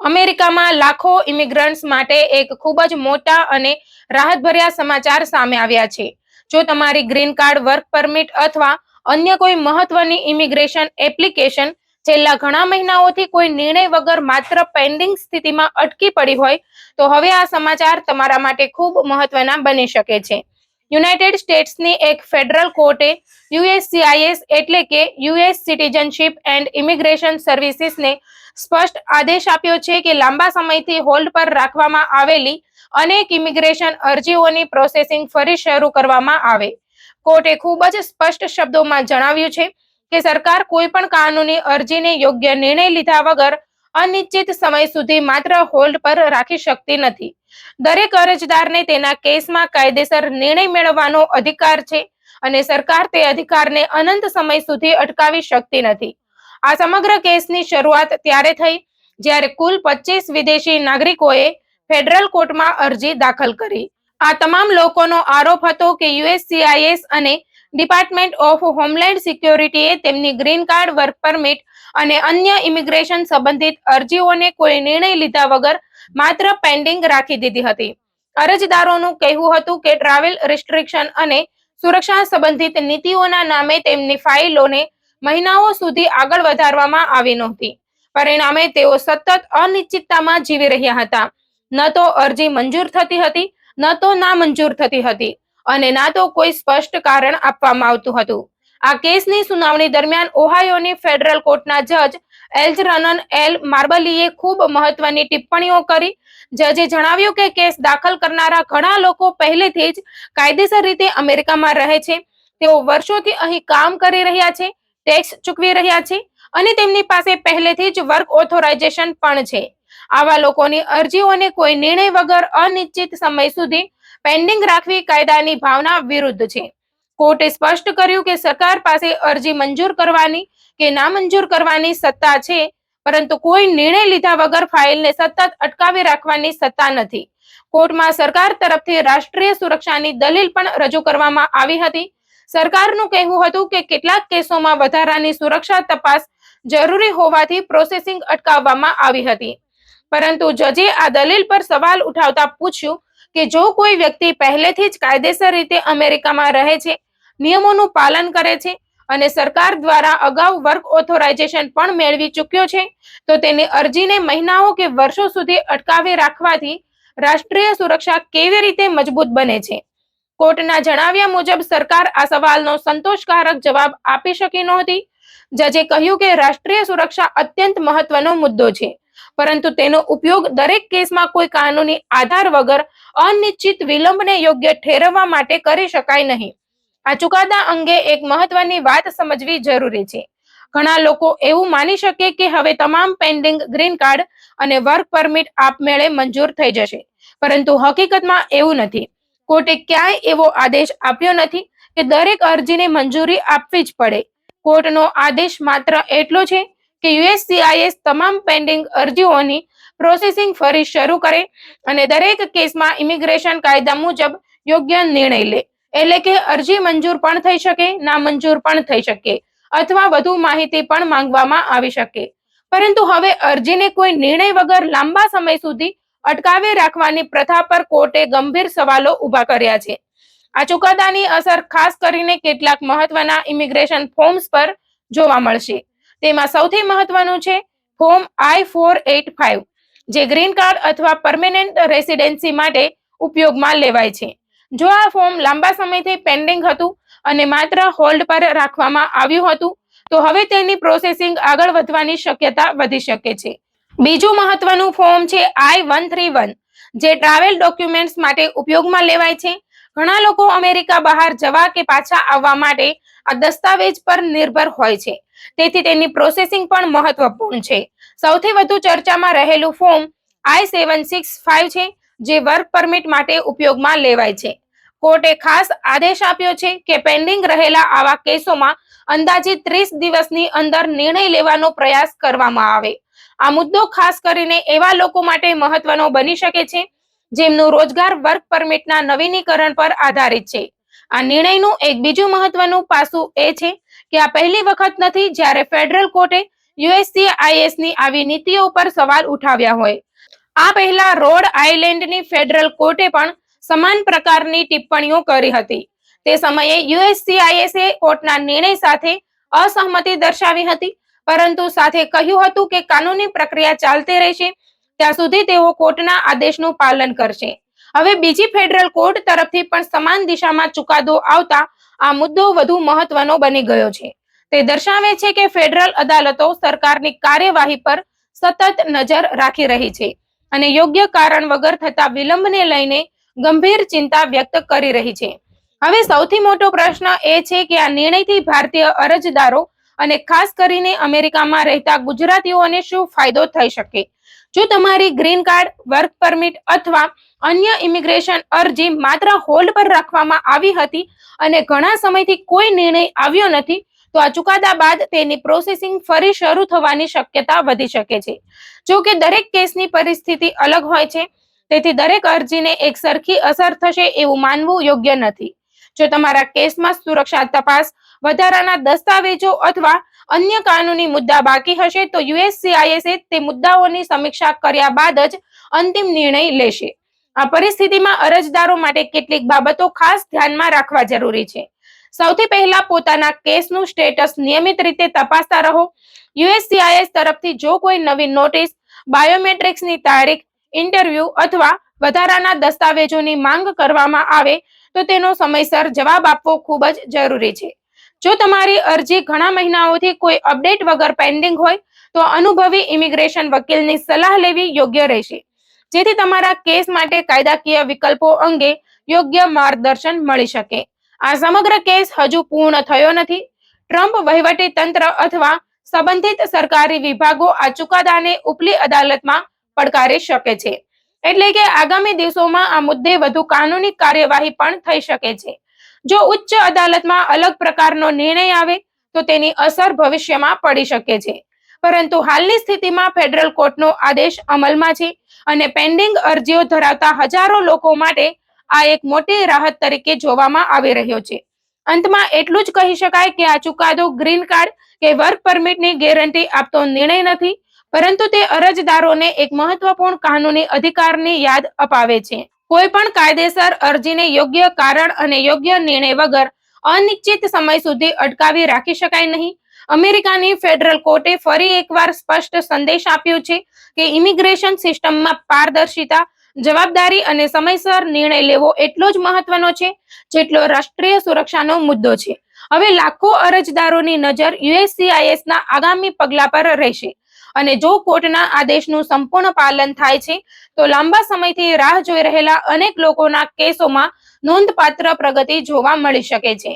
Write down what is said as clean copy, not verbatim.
અમેરિકામાં લાખો ઇમિગ્રન્ટ્સ માટે એક ખૂબ જ મોટા અને રાહતભર્યા સમાચાર સામે આવ્યા છે. જો તમારી ગ્રીન કાર્ડ, વર્ક પરમિટ અથવા અન્ય કોઈ મહત્વની ઇમિગ્રેશન એપ્લિકેશન છેલ્લા ઘણા મહિનાઓથી કોઈ નિર્ણય વગર માત્ર પેન્ડિંગ સ્થિતિમાં અટકી પડી હોય, તો હવે આ સમાચાર તમારા માટે ખૂબ મહત્વના બની શકે છે. યુનાઇટેડ સ્ટેટ્સની એક ફેડરલ કોર્ટે યુએસસીઆઈએસ એટલે કે યુએસ સિટીઝનશીપ એન્ડ ઇમિગ્રેશન સર્વિસીસને સ્પષ્ટ આદેશ આપ્યો છે કે લાંબા સમયથી હોલ્ડ પર રાખવામાં આવેલી અનેક ઇમિગ્રેશન અરજીઓની પ્રોસેસિંગ ફરી શરૂ કરવામાં આવે. કોર્ટે ખૂબ જ સ્પષ્ટ શબ્દોમાં જણાવ્યું છે કે સરકાર કોઈ પણ કાનૂની અરજીને યોગ્ય નિર્ણય લીધા વગર અનિશ્ચિત સમય સુધી માત્ર હોલ્ડ પર રાખી શકતી નથી. દરેક અરજદારને તેના કેસમાં કાયદેસર નિર્ણય મેળવવાનો અધિકાર છે અને સરકાર તે અધિકારને અનંત સમય સુધી અટકાવી શકતી નથી. આ સમગ્ર કેસની શરૂઆત ત્યારે થઈ જ્યારે કુલ 25 વિદેશી નાગરિકોએ ફેડરલ કોર્ટમાં અરજી દાખલ કરી. આ તમામ લોકોનો આરોપ હતો કે યુએસસીઆઈએસ અને ડિપાર્ટમેન્ટ ઓફ હોમલેન્ડ સિક્યોરિટીએ તેમની ગ્રીન કાર્ડ, વર્ક પરમિટ અને અન્ય ઇમિગ્રેશન સંબંધિત અરજીઓને કોઈ નિર્ણય લીધા વગર માત્ર પેન્ડિંગ રાખી દીધી હતી. અરજદારોનું કહેવું હતું કે ટ્રાવેલ રિસ્ટ્રિક્શન અને સુરક્ષા સંબંધિત નીતિઓના નામે તેમની ફાઇલોને મહિનાઓ સુધી આગળ વધારવામાં આવી નહોતી. પરિણામે તેઓ સતત અનિશ્ચિતતામાં જીવી રહ્યા હતા. ન તો અરજી મંજૂર થતી હતી, ન તો નામંજૂર થતી હતી અને ના તો કોઈ સ્પષ્ટ કારણ આપવામાં આવતું હતું. આ કેસની સુનાવણી દરમિયાન ઓહાયોની ફેડરલ કોર્ટના જજ એલ્જરનન એલ માર્બલીએ ખૂબ મહત્વની ટિપ્પણીઓ કરી. જજે જણાવ્યું કે કેસ દાખલ કરનારા ઘણા લોકો પહેલેથી જ કાયદેસર રીતે અમેરિકામાં રહે છે. તેઓ વર્ષોથી અહીં કામ કરી રહ્યા છે, ટેક્સ ચૂકવી રહ્યા છે અને તેમની પાસે પહેલેથી જ વર્ક ઓથોરાઇઝેશન પણ છે. આવા લોકોની અરજીઓને કોઈ નિર્ણય વગર અનિશ્ચિત સમય સુધી પેન્ડિંગ રાખવી કાયદાની ભાવના વિરુદ્ધ છે. કોર્ટે સ્પષ્ટ કર્યું કે સરકાર પાસે અરજી મંજૂર કરવાની કે નામંજૂર કરવાની સત્તા છે, પરંતુ કોઈ નિર્ણય લીધા વગર ફાઇલને સતત અટકાવી રાખવાની સત્તા નથી. કોર્ટમાં સરકાર તરફથી રાષ્ટ્રીય સુરક્ષાની દલીલ પણ રજૂ કરવામાં આવી હતી. સરકારનું કહેવું હતું કે કેટલાક કેસોમાં વધારાની સુરક્ષા તપાસ જરૂરી હોવાથી પ્રોસેસિંગ અટકાવવામાં આવી હતી. પરંતુ જજે આ દલીલ પર સવાલ ઉઠાવતા પૂછ્યું કે જો કોઈ વ્યક્તિ પહેલેથી જ કાયદેસર રીતે અમેરિકામાં રહે છે, નિયમોનું પાલન કરે છે અને સરકાર દ્વારા અગાઉ વર્ક ઓથોરાઇઝેશન પણ મેળવી ચૂક્યો છે, તો તેની અરજીને મહિનાઓ કે વર્ષો સુધી અટકાવી રાખવાથી રાષ્ટ્રીય સુરક્ષા કેવી રીતે મજબૂત બને છે? કોર્ટના જણાવ્યા મુજબ સરકાર આ સવાલનો સંતોષકારક જવાબ આપી શકી નહોતી. જજે કહ્યું કે રાષ્ટ્રીય સુરક્ષા અત્યંત મહત્વનો મુદ્દો છે, પરંતુ તેનો ઉપયોગ દરેક કેસમાં કોઈ કાનૂની આધાર વગર અનિશ્ચિત વિલંબને યોગ્ય ઠેરવવા માટે કરી શકાય નહીં. આ ચુકાદા અંગે એક મહત્વની વાત સમજવી જરૂરી છે. ઘણા લોકો એવું માની શકે કે હવે તમામ પેન્ડિંગ ગ્રીન કાર્ડ અને વર્ક પરમિટ આપમેળે મંજૂર થઈ જશે, પરંતુ હકીકતમાં એવું નથી. કોર્ટે ક્યાંય એવો આદેશ આપ્યો નથી કે દરેક અરજીને મંજૂરી આપવી જ પડે. કોર્ટનો આદેશ માત્ર એટલો છે કે યુએસસીઆઈએસ તમામ પેન્ડિંગ અરજીઓની પ્રોસેસિંગ ફરી શરૂ કરે અને દરેક કેસમાં ઇમિગ્રેશન કાયદા મુજબ યોગ્ય નિર્ણય લે. એટલે કે અરજી મંજૂર પણ થઈ શકે, નામંજૂર પણ થઈ શકે અથવા વધુ માહિતી પણ માંગવામાં આવી શકે. પરંતુ હવે અરજીને કોઈ નિર્ણય વગર લાંબા સમય સુધી અટકાવી રાખવાની પ્રથા પર કોર્ટે ગંભીર સવાલો ઊભા કર્યા છે. આ ચુકાદાની અસર ખાસ કરીને કેટલાક મહત્વના ઇમિગ્રેશન ફોર્મ્સ પર જોવા મળશે. તેમાં સૌથી મહત્વનું છે ફોર્મ I-485, જે ગ્રીન કાર્ડ અથવા પરમેનન્ટ રેસિડેન્સી માટે ઉપયોગમાં લેવાય છે. જો આ ફોર્મ લાંબા સમયથી પેન્ડિંગ હતું અને માત્ર હોલ્ડ પર રાખવામાં આવ્યું હતું, તો હવે તેની પ્રોસેસિંગ આગળ વધવાની શક્યતા વધી શકે છે. બીજું મહત્વનું ફોર્મ છે I-131, જે ટ્રાવેલ ડોક્યુમેન્ટ્સ માટે ઉપયોગમાં લેવાય છે. ઘણા લોકો અમેરિકા બહાર જવા કે પાછા આવવા માટે આ દસ્તાવેજ પર નિર્ભર હોય છે, તેથી તેની પ્રોસેસિંગ પણ મહત્વપૂર્ણ છે. સૌથી વધુ ચર્ચામાં રહેલું ફોર્મ I-765 છે, જે વર્ક પરમિટ માટે ઉપયોગમાં લેવાય છે. કોર્ટે ખાસ આદેશ આપ્યો છે કે પેન્ડિંગ રહેલા આવા કેસોમાં અંદાજિત 30 દિવસની અંદર નિર્ણય લેવાનો પ્રયાસ કરવામાં આવે. આ મુદ્દો ખાસ કરીને એવા લોકો માટે મહત્વનો બની શકે છે જેમનું રોજગાર વર્ક પરમિટના નવીનીકરણ પર આધારિત છે. આ નિર્ણયનું એક બીજું મહત્વનું પાસું એ છે કે આ પહેલી વખત નથી જ્યારે ફેડરલ કોર્ટે યુએસસીઆઈએસ ની આવી નીતિઓ પર સવાલ ઉઠાવ્યા હોય. આ પહેલા રોડ આઇલેન્ડની ફેડરલ કોર્ટે પણ સમાન પ્રકારની ટિપ્પણીઓ કરી હતી. તે સમયે યુએસસીઆઈએસે કોર્ટના નિર્ણય સાથે અસહમતિ દર્શાવી હતી, પરંતુ સાથે કહ્યું હતું કે કાનૂની પ્રક્રિયા ચાલતી રહેશે ત્યાં સુધી તેઓ કોર્ટના આદેશનું પાલન કરશે. હવે બીજી ફેડરલ કોર્ટ તરફથી પણ સમાન દિશામાં ચુકાદો આવતા આ મુદ્દો વધુ મહત્વનો બની ગયો છે. તે દર્શાવે છે કે ફેડરલ અદાલતો સરકારની કાર્યવાહી પર સતત નજર રાખી રહી છે અને યોગ્ય કારણ વગર થતા વિલંબને લઈને ગંભીર ચિંતા વ્યક્ત કરી રહી છે. હવે સૌથી મોટો પ્રશ્ન એ છે કે આ નિર્ણયથી ભારતીય અરજદારો અને ખાસ કરીને અમેરિકામાં રહેતા ગુજરાતીઓને શું ફાયદો થઈ શકે. જો તમારી ગ્રીન કાર્ડ, વર્ક પરમિટ અથવા અન્ય ઇમિગ્રેશન અરજી માત્ર હોલ્ડ પર રાખવામાં આવી હતી અને ઘણા સમયથી કોઈ નિર્ણય આવ્યો નથી, તો આ ચુકાદા બાદ તેની પ્રોસેસિંગ ફરી શરૂ થવાની શક્યતા વધી શકે છે. જો કે દરેક કેસની પરિસ્થિતિ અલગ હોય છે, તેથી દરેક અરજીને એક સરખી અસર થશે એવું માનવું યોગ્ય નથી. જો તમારા કેસમાં સુરક્ષા તપાસ, વધારાના દસ્તાવેજો અથવા અન્ય કાનૂની મુદ્દા બાકી હશે, તો યુએસસીઆઈએસ તે મુદ્દાઓની સમીક્ષા કર્યા બાદ જ અંતિમ નિર્ણય લેશે. આ પરિસ્થિતિમાં અરજદારો માટે કેટલીક બાબતો ખાસ ધ્યાનમાં રાખવા જરૂરી છે. સૌથી પહેલા, પોતાના કેસનું સ્ટેટસ નિયમિત રીતે તપાસતા રહો. યુએસસીઆઈએસ તરફથી જો કોઈ નવી નોટિસ, બાયોમેટ્રિક્સની તારીખ, ઇન્ટરવ્યુ અથવા વધારાના દસ્તાવેજોની માંગ કરવામાં આવે તો તેનો સમયસર જવાબ આપવો ખૂબ જ જરૂરી છે. જો તમારી અરજી ઘણા મહિનાઓથી કોઈ અપડેટ વગર પેન્ડિંગ હોય, તો અનુભવી ઇમિગ્રેશન વકીલની સલાહ લેવી યોગ્ય રહેશે, જેથી તમારા કેસ માટે કાયદાકીય વિકલ્પો અંગે યોગ્ય માર્ગદર્શન મળી શકે. આ સમગ્ર કેસ હજુ પૂર્ણ થયો નથી. ટ્રમ્પ વહીવટી તંત્ર અથવા સંબંધિત સરકારી વિભાગો આ ચુકાદાને ઉપલી અદાલતમાં પડકારી શકે છે. એટલે કે આગામી દિવસોમાં આ મુદ્દે વધુ કાનૂની કાર્યવાહી પણ થઈ શકે છે. જો ઉચ્ચ અદાલતમાં અલગ પ્રકારનો નિર્ણય આવે તો તેની અસર ભવિષ્યમાં પડી શકે છે. પરંતુ હાલની સ્થિતિમાં ફેડરલ કોર્ટનો આદેશ અમલમાં છે અને પેન્ડિંગ અરજીઓ ધરાવતા હજારો લોકો માટે આ એક મોટી રાહત તરીકે જોવામાં આવી રહ્યો છે. અંતમાં એટલું જ કહી શકાય કે આ ચુકાદો ગ્રીન કાર્ડ કે વર્ક પરમિટની ગેરંટી આપતો નિર્ણય નથી, પરંતુ તે અરજદારોને એક મહત્વપૂર્ણ કાનૂની અધિકારની યાદ અપાવે છે. કોઈ પણ કાયદેસર અરજીને યોગ્ય કારણ અને યોગ્ય નિર્ણય વગર અનિશ્ચિત સમય સુધી અટકાવી રાખી શકાય નહીં. અમેરિકાની ફેડરલ કોર્ટે ફરી એકવાર સ્પષ્ટ સંદેશ આપ્યો છે કે ઇમિગ્રેશન સિસ્ટમમાં પારદર્શિતા, જવાબદારી અને સમયસર નિર્ણય લેવો એટલો જ મહત્વનો છે જેટલો રાષ્ટ્રીય સુરક્ષાનો મુદ્દો છે. હવે લાખો અરજદારોની નજર યુએસસીઆઈએસના આગામી પગલા પર રહેશે અને જો કોર્ટના આદેશનું સંપૂર્ણ પાલન થાય છે, તો લાંબા સમયથી રાહ જોઈ રહેલા અનેક લોકોના કેસોમાં નોંધપાત્ર પ્રગતિ જોવા મળી શકે છે.